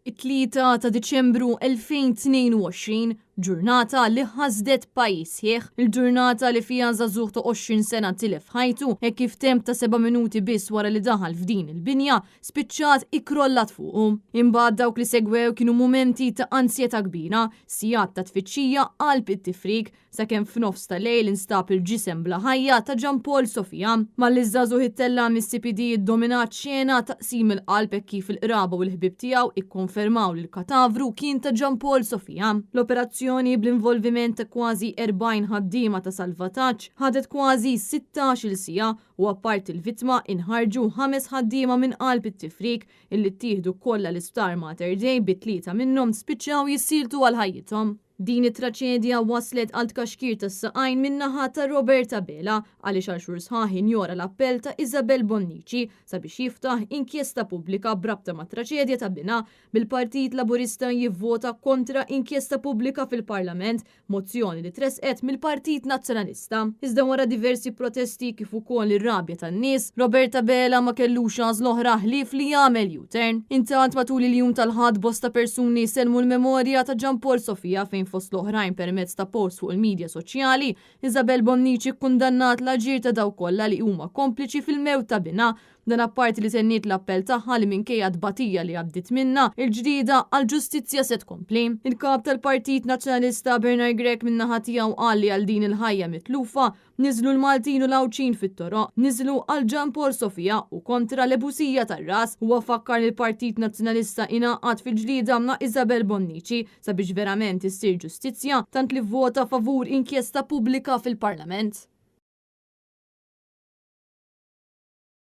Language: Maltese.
3 ta' Diċembru 2022, ġurnata li ħasdet pajjiż sħiħ, il-ġurnata li fija żagħżugħ ta' 20 sena tilef ħajtu e kif temp ta' 7 minuti biss wara li daħal f'din il-binja spiċċat ikrollat fuqu. Imbagħad dawk li segwew kienu mumenti ta' ansjeta kbira, sigħat ta' tfittxija qalb it-tifrik sakemm f'nofs ta' lejl instab il-ġisem bla ħajja ta' Gian Paul Sofia. Malli żagħżugħ it-tella mis-CPD iddominat xena taqsim il-qalb e kif il-qraba u l-ħbib tiegħu ikkonfermaw li l-katavru kien ta' Gian Paul Sofia. L-operazzjoni bl-involviment ta' kważi 40 ħaddiema ta' salvataġġ ħadet kważi 16-il siegħa u apparti il-vittma inħarġu 5 ħaddiema minn qalb it-tifrik illi ttieħdu kollha l-Isptar Mater Dei bi-3 minnhom spiċċaw jissiltu għal ħajjithom. Din it-traċedja waslet għal tkaxkir tas-saqajn min-naħa ta' Roberta Bela għaliex għal xhur sħaħ injora l-appell ta' Isabel Bonnici sabiex jiftaħ inkjesta pubblika brabta ma' traċedja ta' Bina bil-Partit Laburista jivvota kontra inkjesta pubblika fil-Parlament, mozzjoni li tresqet mill-Partit Nazzjonalista. Iżda wara diversi protesti kif ukoll ir-rabja tan-nies, Roberta Bela ma kellux għażla oħra ħlief li jagħmel U-turn. Intant matul il-jum tal-ħadd bosta persuni selmu l-memorja ta' Gian Paul Sofia fejn fost l-oħrajn permezz ta' post fuq il-medja soċjali, Isabel Bonnici kkundannat l-aġir ta' daw kollha li huma kompliċi fil-mewt ta' Bina, dan apparti li tenniet l-appell tagħha li minkejja tbatija li għaddit minna, il-ġdida għal ġustizzja se tkompli. Il-kap tal-Partit Nazzjonalista Bernard Grech min-naħa tiegħu qal li għal din il-ħajja mitlufa niżlu l-Maltin u l-Awċin fit-toroq, niżlu għal Gian Paul Sofia u kontra l-ebusija tar-ras huwa fakkar li l-Partit Nazzjonalista ingħaqad fil-ġlida ma' Isabel Bonnici sabiex verament issir ġustizzja tant li vvota favur inkjesta pubblika fil-Parlament.